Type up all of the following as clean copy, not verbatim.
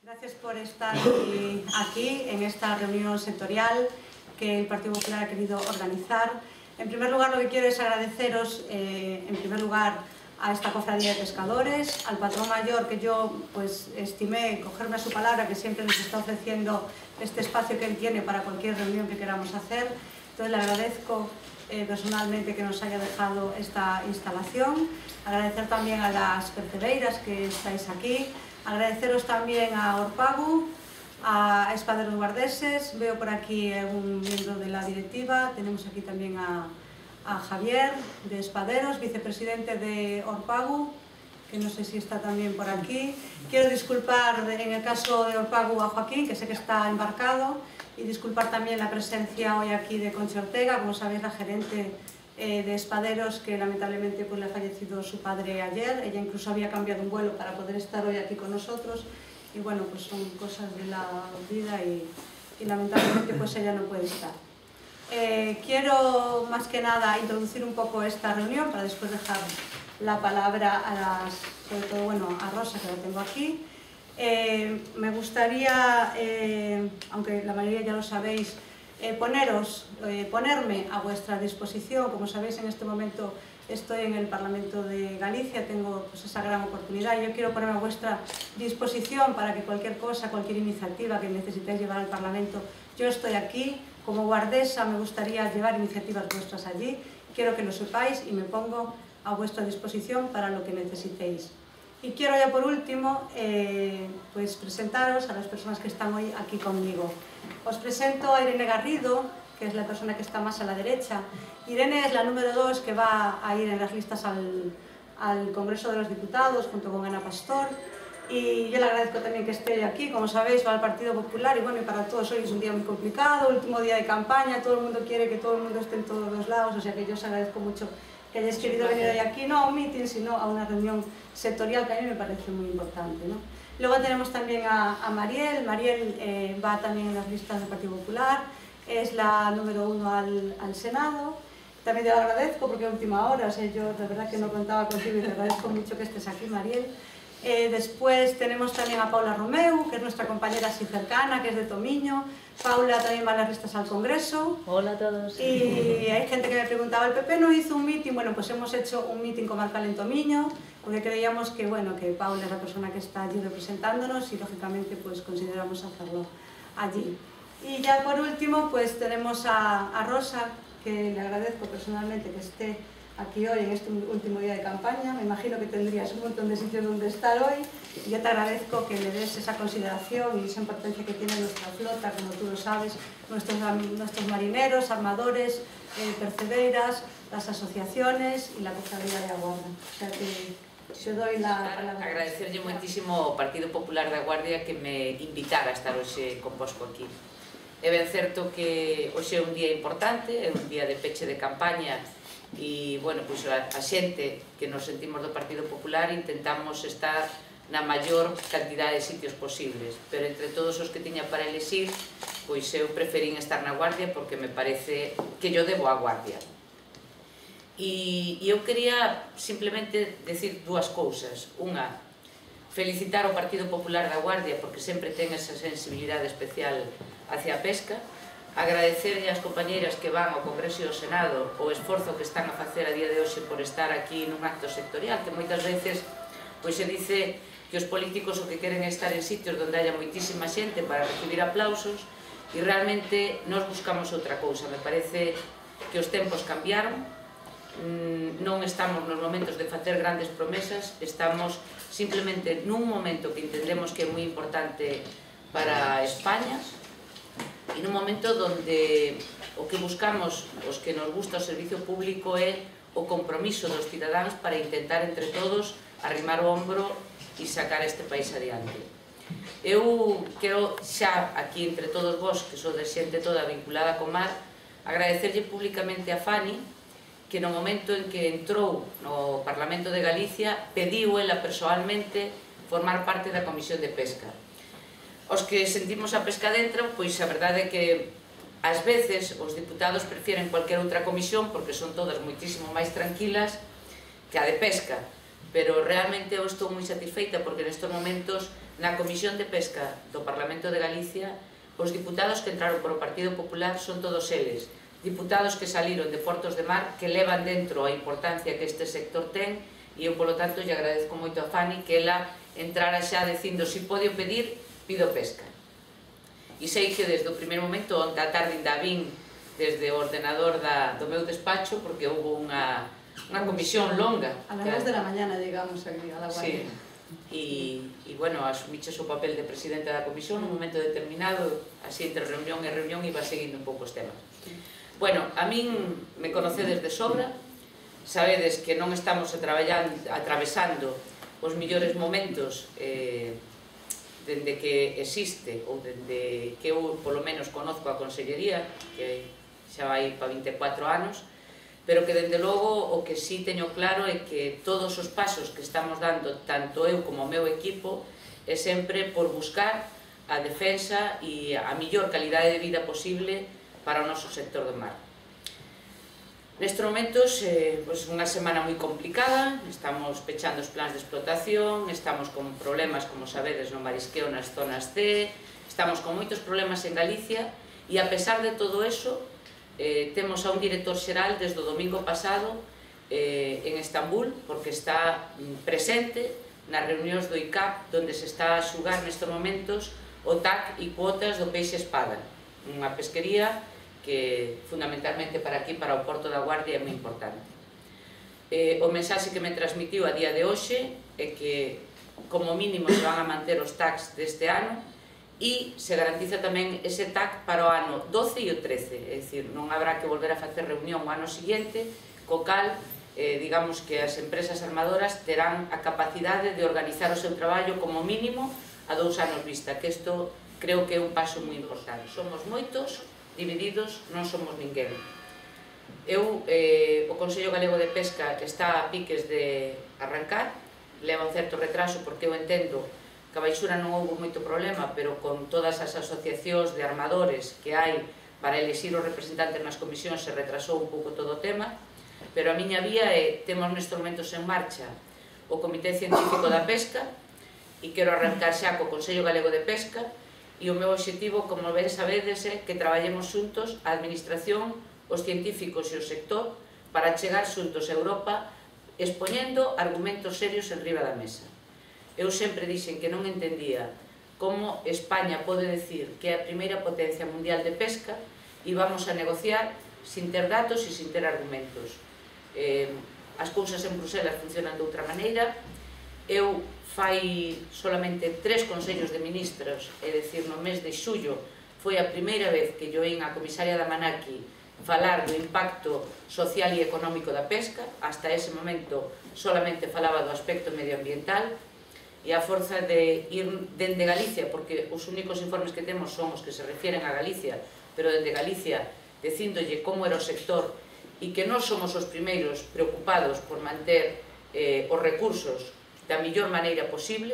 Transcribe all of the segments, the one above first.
Gracias por estar aquí en esta reunión sectorial que el Partido Popular ha querido organizar. En primer lugar, lo que quiero es agradeceros, en primer lugar, a esta cofradía de pescadores, al patrón mayor que yo estimé cogerme a su palabra, que siempre nos está ofreciendo este espacio que él tiene para cualquier reunión que queramos hacer. Entonces le agradezco personalmente que nos haya dejado esta instalación. Agradecer también a las percebeiras que estáis aquí. Agradeceros también a Orpagu, a Espaderos Guardeses. Veo por aquí un miembro de la directiva. Tenemos aquí también a Javier de Espaderos, vicepresidente de Orpagu, que no sé si está también por aquí. Quiero disculpar en el caso de Orpagu a Joaquín, que sé que está embarcado, y disculpar también la presencia hoy aquí de Concha Ortega, como sabéis, la gerente de Espaderos, que lamentablemente le ha fallecido su padre ayer. Ella incluso había cambiado un vuelo para poder estar hoy aquí con nosotros, y bueno, pues son cosas de la vida y lamentablemente pues ella no puede estar. Quiero más que nada introducir un poco esta reunión para después dejar la palabra sobre todo a Rosa, que la tengo aquí. Me gustaría, aunque la mayoría ya lo sabéis, ponerme a vuestra disposición. Como sabéis, en este momento estoy en el Parlamento de Galicia, tengo esa gran oportunidad. Yo quiero ponerme a vuestra disposición para que cualquier cosa, cualquier iniciativa que necesitéis llevar al Parlamento, yo estoy aquí. Como guardesa me gustaría llevar iniciativas vuestras allí. Quiero que lo sepáis y me pongo a vuestra disposición para lo que necesitéis. Y quiero ya por último presentaros a las personas que están hoy aquí conmigo. Os presento a Irene Garrido, que es la persona que está más a la derecha. Irene es la número 2 que va a ir en las listas al Congreso de los Diputados junto con Ana Pastor. Y yo le agradezco también que esté aquí. Como sabéis, va al Partido Popular y bueno, y para todos hoy es un día muy complicado, último día de campaña, todo el mundo quiere que todo el mundo esté en todos los lados, o sea que yo os agradezco mucho que hayáis querido venir hoy aquí, no a un meeting, sino a una reunión sectorial que a mí me parece muy importante, ¿no? Luego tenemos también a Mariel. Mariel va también en las listas del Partido Popular, es la número 1 al Senado. También te lo agradezco porque a última hora, o sea, yo de verdad que no contaba contigo y te agradezco mucho que estés aquí, Mariel. Después tenemos también a Paula Romeu, que es nuestra compañera así cercana, que es de Tomiño. Paula también va a las listas al Congreso. Hola a todos. Y hay gente que me preguntaba, ¿el PP no hizo un meeting? Bueno, pues hemos hecho un meeting comarcal en Tomiño, porque creíamos que, que Paula es la persona que está allí representándonos y, lógicamente, pues consideramos hacerlo allí. Y ya por último, pues tenemos a Rosa, que le agradezco personalmente que esté aquí hoy en este último día de campaña. Me imagino que tendrías un montón de sitios donde estar hoy y yo te agradezco que le des esa consideración y esa importancia que tiene nuestra flota, como tú lo sabes, nuestros marineros, armadores, percebeiras, las asociaciones y la cofradía de Aguarda. O sea que te doy la palabra. Agradecerlle moitísimo ao Partido Popular da Guardia que me invitara a estar hoxe convosco aquí. É ben certo que hoxe é un día importante, é un día de peche de campaña e, pois a xente que nos sentimos do Partido Popular intentamos estar na maior cantidad de sitios posibles, pero entre todos os que tiña para elexir, pois eu preferín estar na Guardia porque me parece que yo debo á Guardia. E eu quería simplemente decir dúas cousas. Unha, felicitar ao Partido Popular da Guardia porque sempre ten esa sensibilidade especial hacia a pesca. Agradecerlle ás compañeiras que van ao Congreso e ao Senado o esforzo que están a facer a día de hoxe por estar aquí nun acto sectorial, que moitas veces pois se dice que os políticos o que queren é estar en sitios onde haya moitísima xente para recibir aplausos e realmente nos buscamos outra cousa. Me parece que os tempos cambiaron, non estamos nos momentos de facer grandes promesas, estamos simplemente nun momento que entendemos que é moi importante para España e nun momento onde o que buscamos, os que nos gusta o servicio público, é o compromiso dos cidadáns para intentar entre todos arrimar o hombro e sacar este país adiante. Eu quero xa aquí entre todos vos, que sodes xente toda vinculada co mar, agradecerlle públicamente a Fani que no momento en que entrou no Parlamento de Galicia pediu ela persoalmente formar parte da Comisión de Pesca. Os que sentimos a pesca dentro, pois a verdade é que ás veces os diputados prefieren cualquier outra comisión porque son todas moitísimo máis tranquilas que a de pesca, pero realmente eu estou moi satisfeita porque nestes momentos na Comisión de Pesca do Parlamento de Galicia os diputados que entraron por o Partido Popular son todos eles diputados que saliron de Portos de Mar que levan dentro a importancia que este sector ten e eu polo tanto lle agradezco moito a Fanny que ela entrara xa dicindo si pode pedir, pido pesca e sei que desde o primeiro momento onde a tarde ainda vin desde o ordenador do meu despacho porque houve unha comisión longa. A las 2 de la mañana llegamos aquí a la Guardia. Sí, e bueno, asumiches o papel de presidente da comisión nun momento determinado, así entre reunión e reunión iba seguindo un pouco os temas. Bueno, a min me conocedes de sobra, sabedes que non estamos atravesando os millores momentos dende que existe ou dende que eu polo menos conozco a Consellería, que xa vai para 24 anos, pero que dende logo o que sí teño claro é que todos os pasos que estamos dando, tanto eu como o meu equipo, é sempre por buscar a defensa e a millor calidade de vida posible para o noso sector do mar. Nestes momentos, unha semana moi complicada, estamos pechando os plans de explotación, estamos con problemas, como sabedes, no marisqueo nas zonas C, estamos con moitos problemas en Galicia, e a pesar de todo eso, temos a un director xeral desde o domingo pasado en Estambul, porque está presente nas reunións do ICAP, onde se está a xugar nestes momentos o TAC e cuotas do peixe espada, unha pesquería que fundamentalmente para aquí, para o Porto da Guardia, é moi importante. O mensaxe que me transmitiu a día de hoxe é que como mínimo se van a manter os TACs deste ano e se garantiza tamén ese TAC para o ano 12 e o 13, é dicir, non habrá que volver a facer reunión o ano seguinte, co cal, digamos que as empresas armadoras terán a capacidade de organizar o seu traballo como mínimo a 2 anos vista, que isto creo que é un paso moi importante. Somos moitos, divididos, non somos ninguén. O Consello Galego de Pesca está a piques de arrancar, leva un certo retraso porque eu entendo que a baixura non houve moito problema, pero con todas as asociacións de armadores que hai para elexir os representantes nas comisións se retrasou un pouco todo o tema, pero a miña vía é, temos nestes momentos en marcha o Comité Científico da Pesca e quero arrancar xa co Consello Galego de Pesca e o meu obxectivo, como ben sabedes, é que traballemos xuntos a administración, os científicos e o sector para chegar xuntos a Europa expoñendo argumentos serios en riba da mesa. Eu sempre dixen que non entendía como España pode decir que é a primeira potencia mundial de pesca e vamos a negociar sin ter datos e sin ter argumentos. As cousas en Bruselas funcionan de outra maneira. Eu fai solamente 3 consellos de ministros, é dicir, no mes de xullo foi a primeira vez que yo oín a comisaria Damanaki falar do impacto social e económico da pesca. Hasta ese momento solamente falaba do aspecto medioambiental e a forza de ir dende Galicia, porque os únicos informes que temos son os que se refieren a Galicia, pero dende Galicia dicíndolle como era o sector e que nós somos os primeiros preocupados por manter os recursos da mellor maneira posible,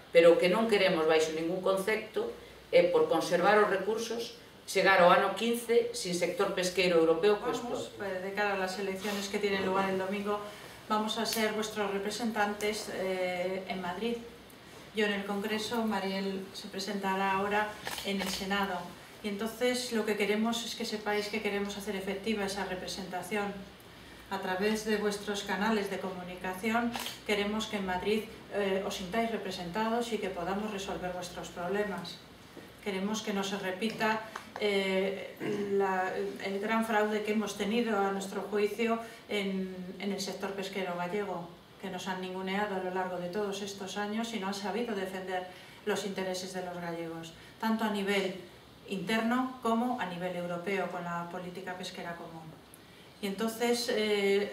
pero que non queremos baixo ningún concepto é por conservar os recursos chegar ao ano 15 sin sector pesqueiro europeo que explote. De cara a las elecciones que tienen lugar el domingo, vamos a ser vuestros representantes en Madrid. Yo en el Congreso, Mariel se presentará ahora en el Senado. Y entonces lo que queremos es que sepáis que queremos hacer efectiva esa representación. A través de vuestros canales de comunicación queremos que en Madrid os sintáis representados y que podamos resolver vuestros problemas. Queremos que no se repita el gran fraude que hemos tenido a nuestro juicio en el sector pesquero gallego, que nos han ninguneado a lo largo de todos estos años y no han sabido defender los intereses de los gallegos, tanto a nivel interno como a nivel europeo con la política pesquera común. Y entonces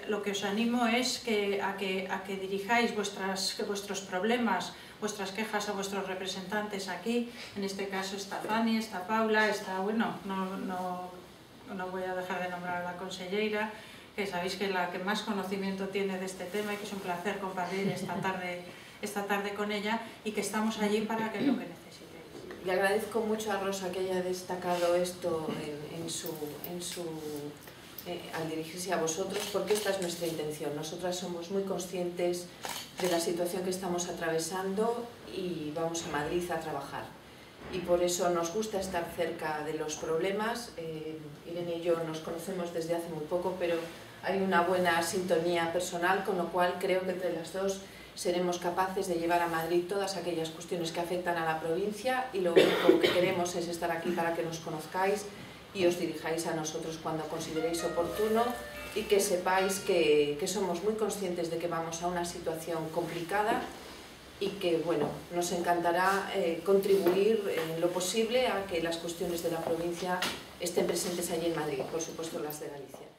lo que os animo es a que dirijáis vuestros problemas, vuestras quejas a vuestros representantes aquí. En este caso está Fanny, está Paula, está, bueno, no voy a dejar de nombrar a la conselleira, que sabéis que es la que más conocimiento tiene de este tema y que es un placer compartir esta tarde con ella y que estamos allí para que lo que necesitéis. Le agradezco mucho a Rosa que haya destacado esto al dirigirse a vosotros, porque esta es nuestra intención. Nosotras somos muy conscientes de la situación que estamos atravesando y vamos a Madrid a trabajar. Y por eso nos gusta estar cerca de los problemas. Irene y yo nos conocemos desde hace muy poco, pero hay una buena sintonía personal, con lo cual creo que entre las dos seremos capaces de llevar a Madrid todas aquellas cuestiones que afectan a la provincia, y lo único que queremos es estar aquí para que nos conozcáis y os dirijáis a nosotros cuando consideréis oportuno, y que sepáis que somos muy conscientes de que vamos a una situación complicada y que, bueno, nos encantará contribuir en lo posible a que las cuestiones de la provincia estén presentes allí en Madrid, por supuesto las de Galicia.